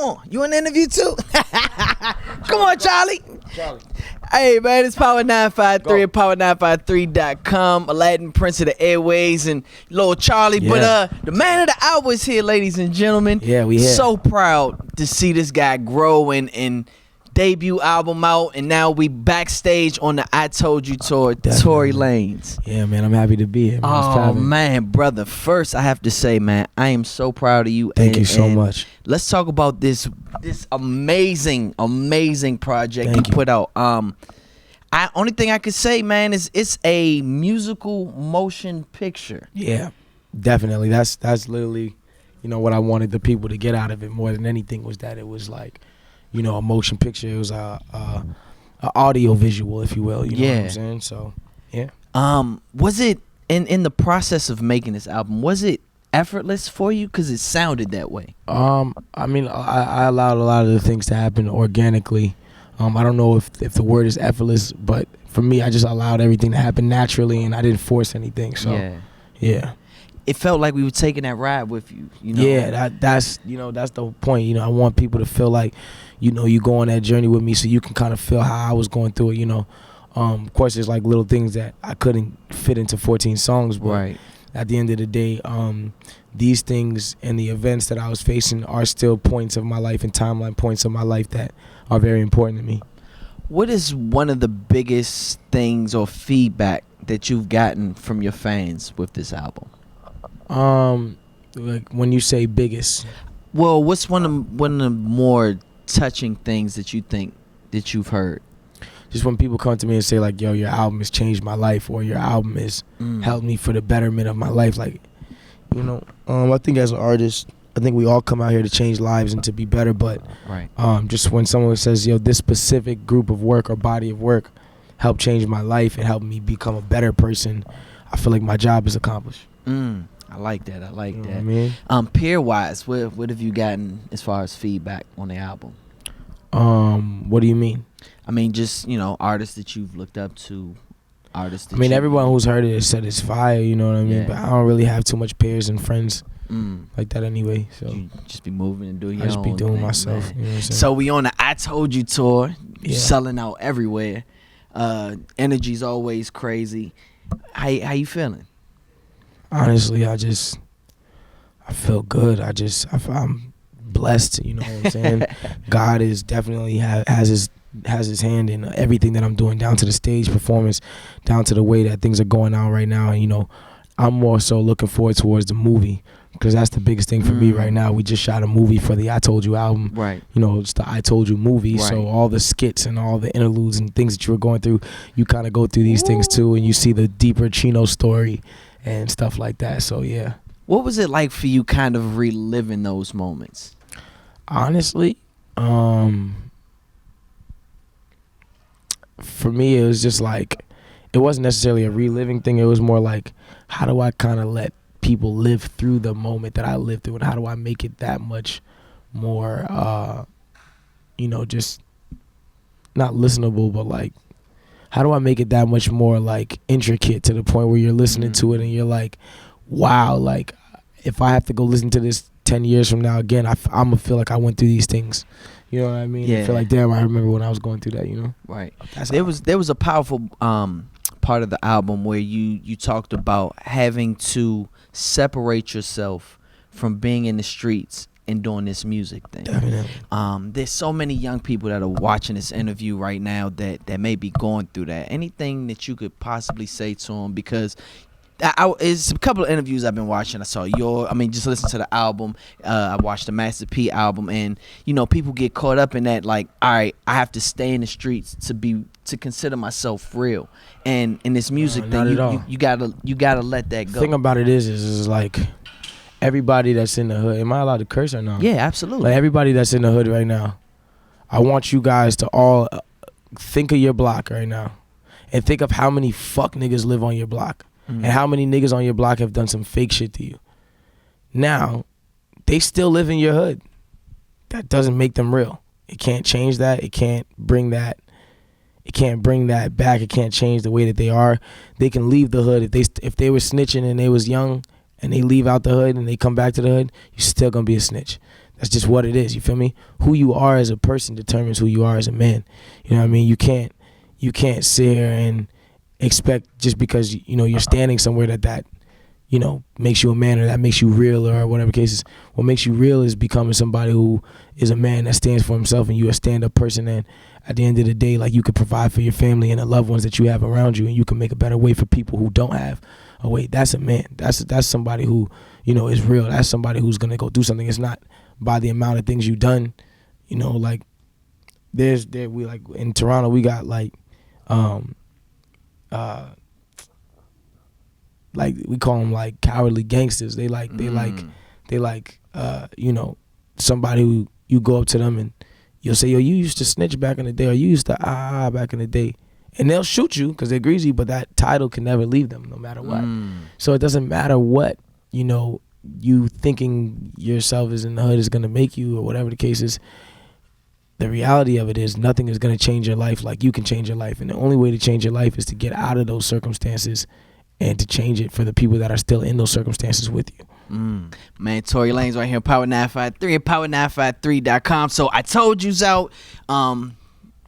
on. You in the interview too? Come on, Charlie. Hey, man, it's Power 953 at power953.com. Aladdin, Prince of the Airways, and Lil Charlie. Yeah. But the man of the hour is here, ladies and gentlemen. Yeah, we here. So proud to see this guy grow and debut album out, and now we backstage on the I Told You tour, Tory Lanez. Yeah, man, I'm happy to be here, man. Oh, man, brother. First, I have to say, man, I am so proud of you. Thank you so much. Let's talk about this amazing project you put out. Only thing I could say, man, is it's a musical motion picture. Yeah, definitely. That's literally, what I wanted the people to get out of it more than anything was that it was like, a motion picture. It was a audio visual, if you will. You know what I'm saying? So, yeah. Was it in the process of making this album? Was it effortless for you? Because it sounded that way. I mean, I allowed a lot of the things to happen organically. I don't know if the word is effortless, but for me, I just allowed everything to happen naturally, and I didn't force anything. So, yeah. It felt like we were taking that ride with you. Yeah, that's the point. I want people to feel like, you go on that journey with me, so you can kind of feel how I was going through it. Of course, there's like little things that I couldn't fit into 14 songs, but at the end of the day, these things and the events that I was facing are still points of my life and timeline points of my life that are very important to me. What is one of the biggest things or feedback that you've gotten from your fans with this album? Like when you say biggest, well, what's one of the more touching things that you think that you've heard? Just when people come to me and say like, yo, your album has changed my life, or your album has helped me for the betterment of my life. Like, I think as an artist, I think we all come out here to change lives and to be better. But just when someone says, yo, this specific group of work or body of work helped change my life and helped me become a better person, I feel like my job is accomplished. I like that. I like that. I mean? Peer-wise, what have you gotten as far as feedback on the album? What do you mean? I mean, just, artists that you've looked up to, artists that everyone who's heard it has said it's fire, you know what I mean? Yeah. But I don't really have too much peers and friends like that anyway. So you just be moving and doing your I just be doing thing, myself. Man. You know what I'm saying? So we on the I Told You tour, selling out everywhere. Energy's always crazy. How you feeling? Honestly, I feel good. I'm blessed, you know what I'm saying? God is definitely has his hand in everything that I'm doing, down to the stage performance, down to the way that things are going on right now. And, I'm more so looking forward towards the movie, because that's the biggest thing for me right now. We just shot a movie for the I Told You album. Right. It's the I Told You movie. Right. So all the skits and all the interludes and things that you were going through, you kind of go through these things too, and you see the deeper Chino story and stuff like that. So, yeah. What was it like for you kind of reliving those moments? Honestly, for me, it was just like, it wasn't necessarily a reliving thing. It was more like, how do I kind of let people live through the moment that I lived through, and how do I make it that much more, just not listenable, but like, how do I make it that much more like intricate to the point where you're listening to it and you're like, wow, like if I have to go listen to this 10 years from now again, I'm gonna feel like I went through these things. You know what I mean? Yeah. I feel like, damn, I remember when I was going through that, Right. There was a powerful part of the album where you talked about having to separate yourself from being in the streets and doing this music thing. Definitely. There's so many young people that are watching this interview right now that may be going through that. Anything that you could possibly say to them? Because it's a couple of interviews I've been watching. I saw just listen to the album. I watched the Master P album, and people get caught up in that. Like, all right, I have to stay in the streets to consider myself real. And in this music thing, you gotta let that go. The thing about it is like, everybody that's in the hood. Am I allowed to curse or no? Yeah, absolutely. Like, everybody that's in the hood right now, I want you guys to all think of your block right now, and think of how many fuck niggas live on your block. And how many niggas on your block have done some fake shit to you. Now, they still live in your hood. That doesn't make them real. It can't change that. It can't bring that. It can't bring that back. It can't change the way that they are. They can leave the hood. If they were snitching and they was young and they leave out the hood and they come back to the hood, you're still gonna be a snitch. That's just what it is. You feel me? Who you are as a person determines who you are as a man. You know what I mean? You can't sit here and expect just because you're standing somewhere that makes you a man or that makes you real or whatever cases. What makes you real is becoming somebody who is a man that stands for himself, and you're a stand-up person, and at the end of the day, like, you could provide for your family and the loved ones that you have around you, and you can make a better way for people who don't have a way. That's a man. That's somebody who is real. That's somebody who's gonna go do something. It's not by the amount of things you've done. Like, we like in Toronto, we got like we call them like cowardly gangsters. They like somebody who you go up to them and you'll say, yo, you used to snitch back in the day, or you used to back in the day, and they'll shoot you because they're greasy, but that title can never leave them no matter what. So it doesn't matter what you thinking yourself is in the hood is gonna make you, or whatever the case is. The reality of it is nothing is gonna change your life like you can change your life, and the only way to change your life is to get out of those circumstances and to change it for the people that are still in those circumstances with you. Man, Tory Lanez right here, Power 953 at power953.com. So I told you out,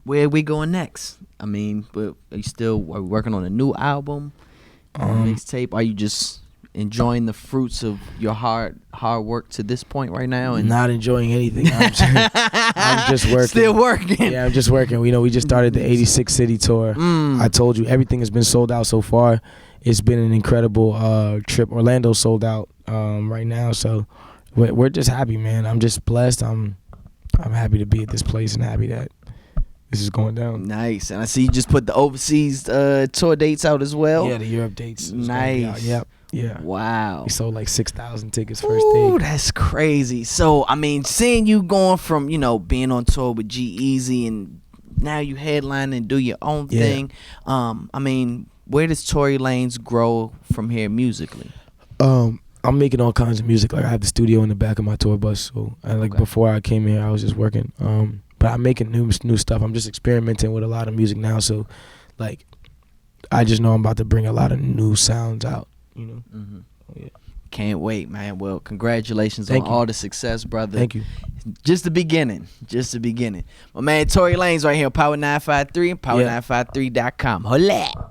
where are we going next? I mean, but are you working on a new album, mixtape? Are you just enjoying the fruits of your hard work to this point right now? And not enjoying anything. I'm just working. Still working. Yeah, I'm just working. We just started the 86 city tour. I told you everything has been sold out so far. It's been an incredible trip. Orlando's sold out right now, so we're just happy, man. I'm just blessed. I'm happy to be at this place and happy that this is going down. Nice. And I see you just put the overseas tour dates out as well. Yeah, the Europe dates. Nice. Yep. Yeah. Wow. We sold like 6,000 tickets first day. Ooh, that's crazy. So, I mean, seeing you going from, being on tour with G-Eazy and now you headline and do your own thing. I mean, where does Tory Lanez grow from here musically? I'm making all kinds of music. Like, I have the studio in the back of my tour bus. So, before I came here, I was just working. But I'm making new stuff. I'm just experimenting with a lot of music now. So, like, I just know I'm about to bring a lot of new sounds out. Yeah. Can't wait, man. Well, congratulations Thank on you. all the success, brother. Thank you. Just the beginning. My man, Tory Lanez right here, Power 953 and power953.com. Holla.